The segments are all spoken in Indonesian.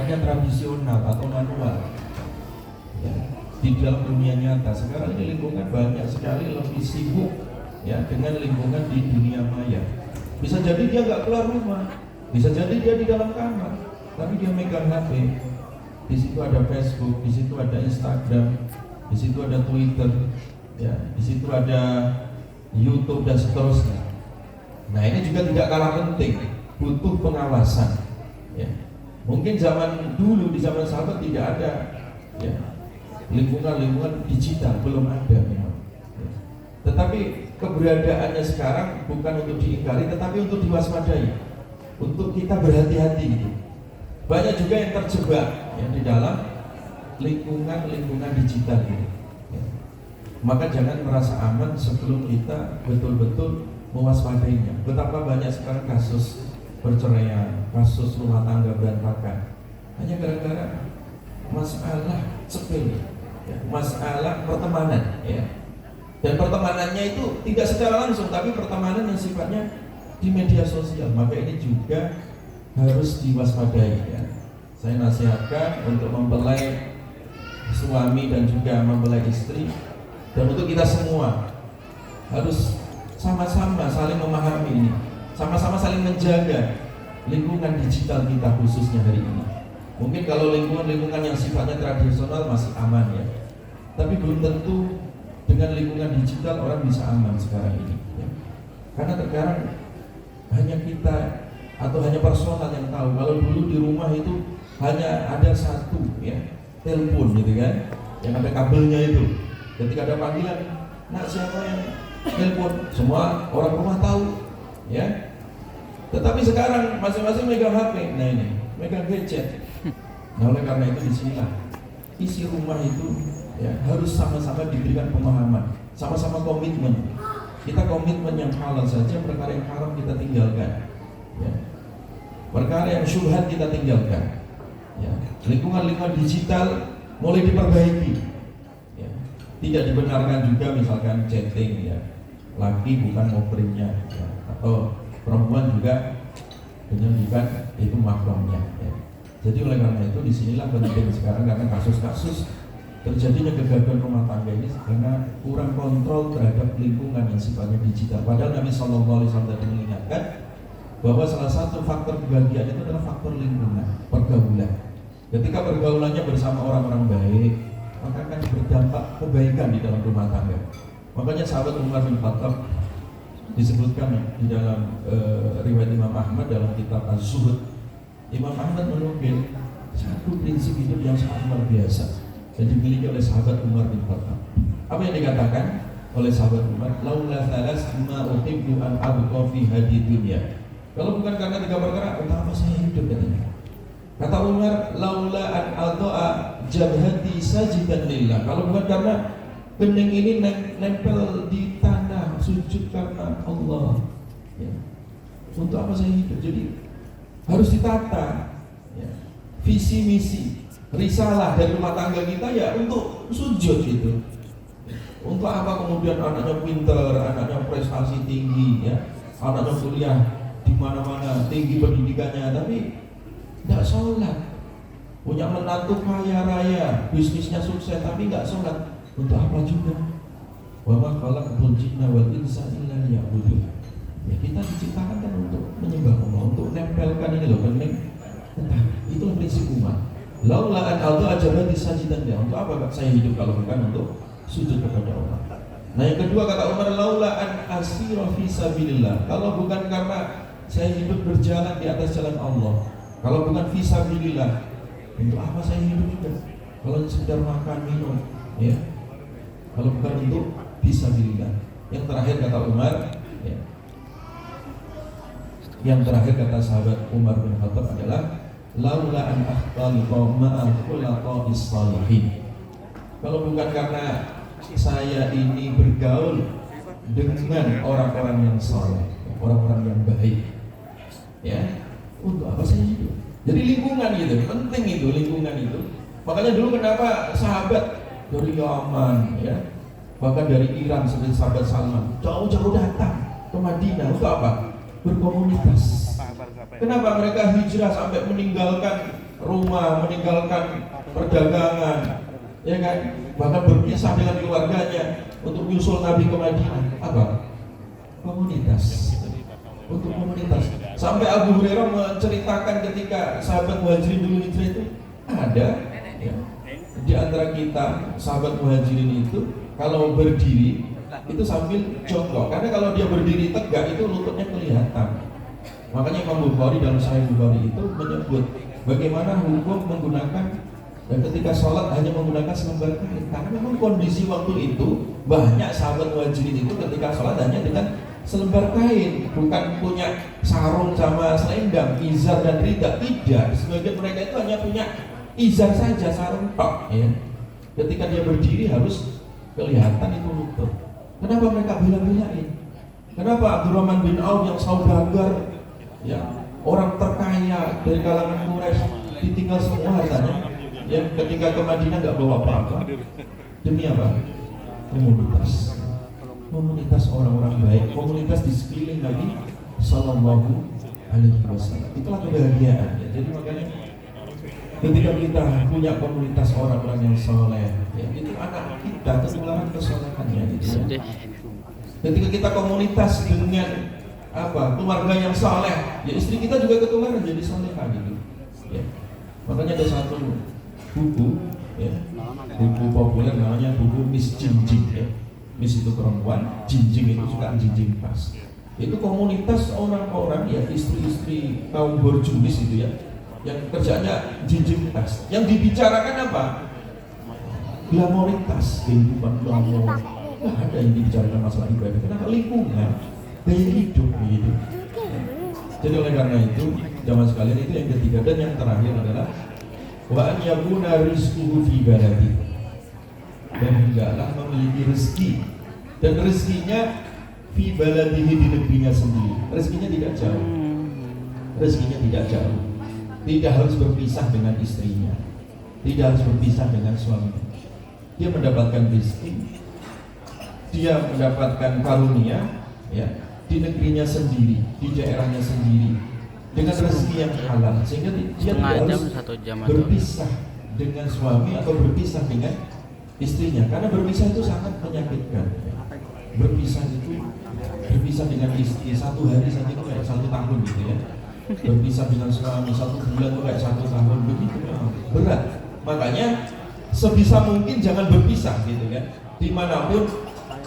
sifatnya tradisional atau manual ya, di dalam dunia nyata. Sekarang ini lingkungan banyak sekali lebih sibuk ya dengan lingkungan di dunia maya. Bisa jadi dia nggak keluar rumah, bisa jadi dia di dalam kamar, tapi dia megang HP. Di situ ada Facebook, di situ ada Instagram, di situ ada Twitter, ya, di situ ada YouTube dan seterusnya. Nah ini juga tidak kalah penting, butuh pengawasan. Ya. Mungkin zaman dulu di zaman sahabat tidak ada, ya, lingkungan digital belum ada memang. Ya. Tetapi keberadaannya sekarang bukan untuk diingkari, tetapi untuk diwaspadai, untuk kita berhati-hati gitu. Banyak juga yang terjebak ya di dalam lingkungan digital gitu. Ya. Maka jangan merasa aman sebelum kita betul-betul mewaspadainya. Betapa banyak sekarang kasus perceraian, kasus rumah tangga berantakan hanya gara-gara masalah sepele, ya, masalah pertemanan, ya. Dan pertemanannya itu tidak secara langsung, tapi pertemanan yang sifatnya di media sosial. Maka ini juga harus diwaspadai. Ya. Saya nasihatkan untuk mempelai suami dan juga mempelai istri, dan untuk kita semua harus sama-sama saling memahami ini, sama-sama saling menjaga lingkungan digital kita khususnya hari ini. Mungkin kalau lingkungan yang sifatnya tradisional masih aman ya, tapi belum tentu dengan lingkungan digital orang bisa aman sekarang ini ya. Karena sekarang hanya kita atau hanya personal yang tahu. Kalau dulu di rumah itu hanya ada satu ya, telepon gitu kan, yang ada kabelnya itu. Ketika ada panggilan, nak siapa yang telepon, semua orang rumah tahu ya. Tetapi sekarang masing-masing megang HP, nah ini megang gadget. Nah oleh karena itu disinilah isi rumah itu ya harus sama-sama diberikan pemahaman, sama-sama komitmen. Kita komitmen yang halal saja, perkara yang haram kita tinggalkan ya. Perkara yang syubhat kita tinggalkan ya. Lingkungan digital mulai diperbaiki ya. Tidak dibenarkan juga misalkan chatting ya, laki bukan muhrimnya ya. Atau perempuan juga dengan bukan itu mahramnya ya. Jadi oleh karena itu disinilah penting sekarang, karena kasus-kasus terjadinya kegagalan rumah tangga ini karena kurang kontrol terhadap lingkungan yang sifatnya digital. Padahal Nabi SAW tadi mengingatkan bahwa salah satu faktor kebahagiaan itu adalah faktor lingkungan, pergaulan. Ketika pergaulannya bersama orang-orang baik, maka akan berdampak kebaikan di dalam rumah tangga. Makanya sahabat Umar bin Khattab disebutkan di dalam riwayat Imam Ahmad dalam kitab Az-Zuhud. Imam Ahmad menukil satu prinsip hidup yang sangat luar biasa yang dimiliki oleh sahabat Umar bin Khattab. Apa yang dikatakan oleh sahabat Umar? Laula thalas ma uhibbu an abqa fi hadhihi dunya. Kalau bukan karena tiga perkara, utama saya hidup katanya. Kata Umar, laula an aldoa jabhati sajidan lillah. Kalau bukan karena kening ini nempel di tanah sujud karena Allah. Ya. Untuk apa saya hidup? Jadi harus ditata ya. Visi misi risalah dari rumah tangga kita ya untuk sujud gitu. Untuk apa kemudian anaknya pinter, anaknya prestasi tinggi ya, anaknya kuliah di mana-mana tinggi pendidikannya, tapi tidak sholat. Punya menantu kaya raya, bisnisnya sukses, tapi nggak sholat. Untuk apa juga? Wa ma khalaqtul jinna wal insa illa liya'budun. Ya kita diciptakan kan untuk menyembah Allah, untuk nempelkan ini loh kening. Itulah prinsip umat. Laula an aldo ajabati sajidan ya. Untuk apa saya hidup kalau bukan untuk sujud kepada Allah. Nah yang kedua kata Umar, laula an asira fi sabilillah. Kalau bukan karena saya hidup berjalan di atas jalan Allah, kalau bukan fi sabilillah, untuk apa saya hidup juga? Kalau sekedar makan minum, ya. Kalau bukan untuk fi sabilillah. Yang terakhir kata Umar, ya. Yang terakhir kata sahabat Umar bin Khattab adalah laula an akhtaliqa ma'a khulaqa'is salihin. Kalau bukan karena saya ini bergaul dengan orang-orang yang saleh, orang-orang yang baik, ya, untuk apa saya hidup? Jadi lingkungan gitu, penting itu lingkungan itu. Makanya dulu kenapa sahabat dari Yaman, ya, bahkan dari Iran seperti sahabat Salman, jauh-jauh datang ke Madinah untuk apa? Berkomunitas. Kenapa mereka hijrah sampai meninggalkan rumah, meninggalkan perdagangan, ya kan, bahkan berpisah dengan keluarganya untuk menyusul Nabi ke Madinah. Apa? Komunitas. Untuk komunitas. Sampai Abu Hurairah menceritakan ketika sahabat Muhajirin dulu hijrah itu ada, ya, di antara kita sahabat Muhajirin itu kalau berdiri itu sambil jongkok, karena kalau dia berdiri tegak itu lututnya kelihatan. Makanya Imam Bukhari dalam Sahih Bukhari itu menyebut bagaimana hukum menggunakan dan ketika sholat hanya menggunakan selembar kain, karena memang kondisi waktu itu banyak sahabat Muhajirin itu ketika sholat hanya dengan selembar kain, bukan punya sarung sama selendang, izar dan rida, tidak. Sebagian mereka itu hanya punya izar saja, sarung tok, ya. Ketika dia berdiri harus kelihatan itu lutut. Kenapa mereka bela-belain? Kenapa Abdurrahman bin Auf yang saudagar, ya, orang terkaya dari kalangan Quraisy ditinggal semua hartanya, yang ketika ke Madinah nggak bawa apa-apa, demi apa? Komunitas. Komunitas orang-orang baik, komunitas di sekeliling Nabi Sallallahu Alaihi Wasallam. Itulah kebahagiaan, ya. Jadi makanya ketika kita punya komunitas orang-orang yang soleh, ya, itu anak kita ketularan kesolehannya, gitu, ya. Ketika kita komunitas dengan apa, keluarga yang soleh, ya istri kita juga ketularan jadi solehah, gitu, ya. Makanya ada satu buku, ya, buku populer namanya buku Miss Jinjing, ya. Miss itu perempuan, jinjing itu suka jinjing pas. Itu komunitas orang-orang, ya, istri-istri kaum borjuis itu, ya, yang kerjanya jinjing tas. Yang dibicarakan apa? Glamoritas, kehidupan glamor. Nggak ada yang dibicarakan masalah ibadah. Kenapa? Lingkungan, gaya hidup, gitu. Jadi oleh karena itu, zaman sekalian itu yang ketiga dan yang terakhir adalah wa an yakuna rizquhu fi baladi. Dan hendaklah memiliki rezeki, dan rezekinya fi baladihi, di negerinya sendiri. Rezekinya tidak jauh. Rezekinya tidak jauh. Tidak harus berpisah dengan istrinya, tidak harus berpisah dengan suaminya. Dia mendapatkan rezeki, dia mendapatkan karunia, ya, di negerinya sendiri, di daerahnya sendiri, dengan rezeki yang halal, sehingga dia tidak harus berpisah dengan suami atau berpisah dengan istrinya, karena berpisah itu sangat menyakitkan. Berpisah dengan istri 1 hari saja itu kayak 1 tahun, gitu, ya. Berpisah dengan suami 1 bulan itu kayak 1 tahun, begitu berat. Makanya sebisa mungkin jangan berpisah, gitu, ya. Dimanapun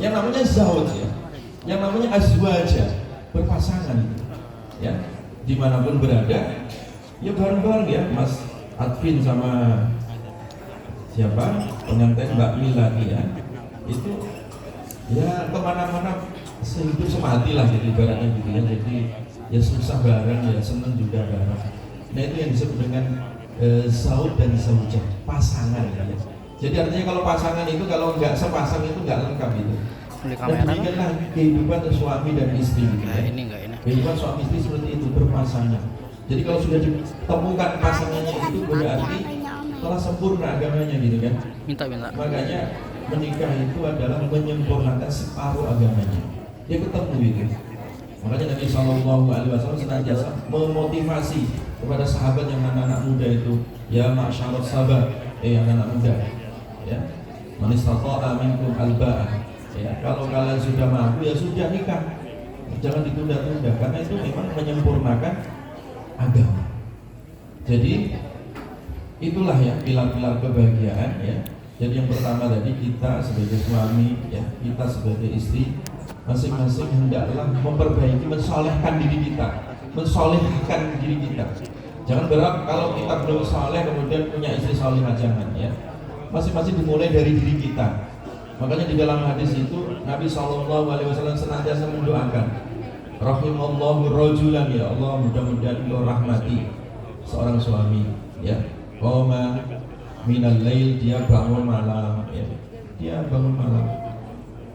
yang namanya zauj, ya, yang namanya azwaja, berpasangan, gitu, ya. Dimanapun berada, ya bareng-bareng, ya. Mas Advin sama siapa pengantin Mbak Mila, ya, itu ya kemana-mana sehidup semati lah, gitu, ibaratnya, gitu, ya. Jadi ya susah bareng, ya seneng juga bareng. Nah itu yang disebut dengan zaud dan zaujah, pasangan, ya. Jadi artinya kalau pasangan itu kalau nggak sepasang itu nggak lengkap, gitu. Dan demikianlah kehidupan suami dan istri, gitu, ya. Kehidupan suami istri seperti itu, berpasangan. Jadi kalau sudah ditemukan pasangannya itu berarti telah sempurna agamanya, gitu, kan. Makanya menikah itu adalah menyempurnakan separuh agamanya. Dia ketemu itu. Makanya Nabi Shallallahu Alaihi Wasallam senantiasa memotivasi kepada sahabat yang anak-anak muda itu, ya ma'syarat sahabat, yang anak muda, ya, man istata'a minkum alba'ah, ya, kalau kalian sudah mampu ya sudah nikah, jangan ditunda-tunda, karena itu memang menyempurnakan agama. Jadi itulah ya pilar-pilar kebahagiaan, ya. Jadi yang pertama tadi, kita sebagai suami, ya, kita sebagai istri, masing-masing hendaklah memperbaiki, mensolehkan diri kita, mensolehkan diri kita. Jangan berharap kalau kita belum soleh kemudian punya istri solehah, jangan, ya. Masing-masing dimulai dari diri kita. Makanya di dalam hadis itu Nabi SAW senantiasa mendoakan, rahimallahu rajulan, ya Allah, mudah-mudahan Engkau rahmati seorang suami, ya, qoma minal lail, dia bangun malam, ya, dia bangun malam,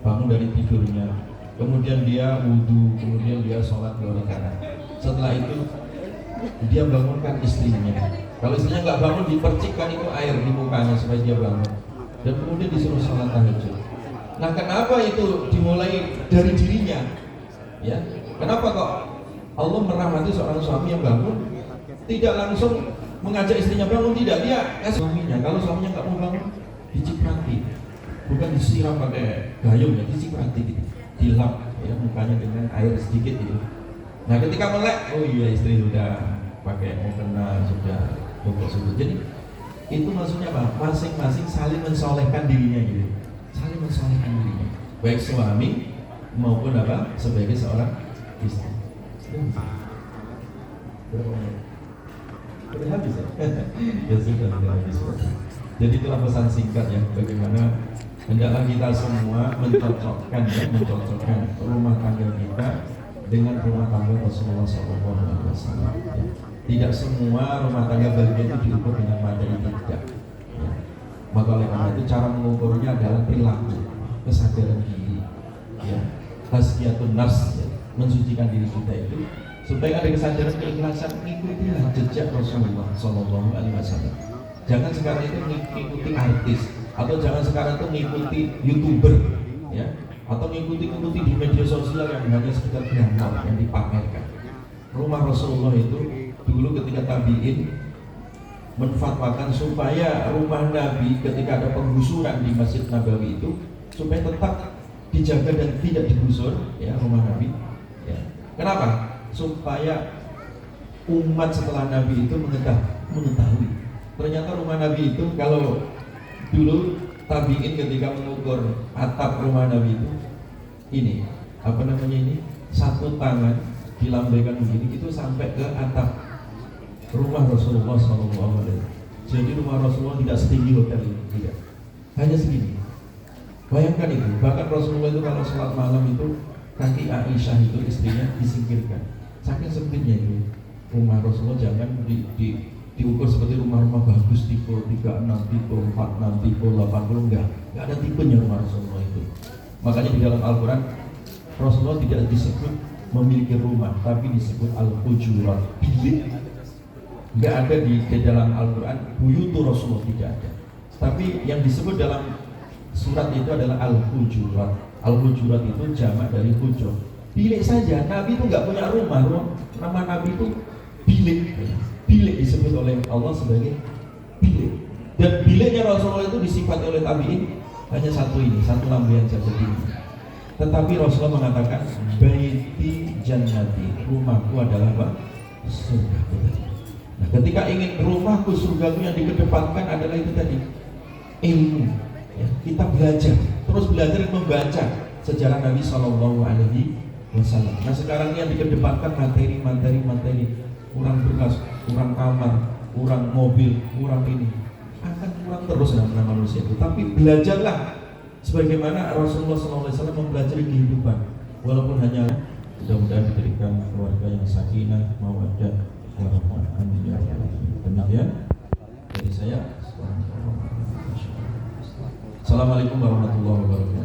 bangun dari tidurnya, kemudian dia wudhu, kemudian dia sholat 2 rakaat. Setelah itu dia bangunkan istrinya. Kalau istrinya nggak bangun, dipercikkan itu air di mukanya supaya dia bangun, dan kemudian disuruh sholat tahajud. Nah, kenapa itu dimulai dari dirinya, ya? Kenapa kok Allah merahmati seorang suami yang bangun tidak langsung mengajak istrinya bangun, tidak, dia suaminya. Kalau suaminya nggak mau bangun, diciprati, bukan disiram pakai gayung ya, diciprati gitu, dilap ya mukanya dengan air sedikit gitu. Nah ketika melek, oh iya istri sudah pakai mukena, sudah bobok sudut. Jadi itu maksudnya apa? Masing-masing saling mensolehkan dirinya gitu, saling mensolehkan dirinya, baik suami maupun apa sebagai seorang istri. Udah habis ya? Ya sudah habis. Jadi itulah pesan singkat ya, bagaimana hendaklah kita semua mencocokkan rumah tangga kita dengan rumah tangga Rasulullah SAW. Tidak semua rumah tangga bahagia itu diukur dengan materi, tidak. Ya. Maka oleh karena itu cara mengukurnya adalah perilaku, kesadaran diri, ya, tazkiyatun nafs, ya, mensucikan diri kita itu supaya ada kesadaran keikhlasan, mengikutilah jejak Rasulullah SAW. Jangan sekarang itu mengikuti artis, atau jangan sekarang itu mengikuti YouTuber, ya, atau mengikuti di media sosial yang hanya sekedar beramal yang dipamerkan. Rumah Rasulullah itu dulu ketika tabi'in menfatwakan supaya rumah Nabi ketika ada penggusuran di Masjid Nabawi itu supaya tetap dijaga dan tidak digusur, ya, rumah Nabi, ya. Kenapa? Supaya umat setelah Nabi itu mengetahui ternyata rumah Nabi itu, kalau dulu tabi'in ketika mengukur atap rumah Nabi itu, ini apa namanya, ini satu tangan dilambaikan begini itu sampai ke atap rumah Rasulullah SAW. Jadi rumah Rasulullah tidak setinggi hotel ini, tidak, hanya segini. Bayangkan itu. Bahkan Rasulullah itu kalau sholat malam itu kaki Aisyah itu istrinya disingkirkan, saking sempitnya itu rumah Rasulullah. Jangan diukur seperti rumah-rumah bagus tipe 36, tipe 46, tipe 80, enggak ada tipenya rumah Rasulullah itu. Makanya di dalam Al-Quran Rasulullah tidak disebut memiliki rumah, tapi disebut al-hujurat, bilik. Enggak ada di dalam Al-Quran buyutu Rasulullah, tidak ada. Tapi yang disebut dalam surat itu adalah al-hujurat. Al-hujurat itu jamak dari hujur, bilik saja. Nabi itu enggak punya rumah. Nama Nabi itu bilik. Bilik disebut oleh Allah sebagai bilik. Dan biliknya Rasulullah itu disifati oleh tabi'in hanya satu ini, satu lambaian saja tinggi. Tetapi Rasulullah mengatakan baiti jannati, rumahku adalah apa? Surgaku. Nah, ketika ingin rumahku surgaku, yang dikedepankan adalah itu tadi, ilmu, ya, kita belajar, terus belajar membaca sejarah Nabi SAW. Nah sekarang yang dikedepankan materi, kurang berkas, kurang kamar, kurang mobil, kurang ini, akan kurang terus dalam manusia itu. Tapi belajarlah sebagaimana Rasulullah SAW mempelajari kehidupan, walaupun hanya, mudah-mudahan diberikan keluarga yang sakinah, mawaddah, warahmah. Demikian dari saya. Assalamualaikum warahmatullahi wabarakatuh.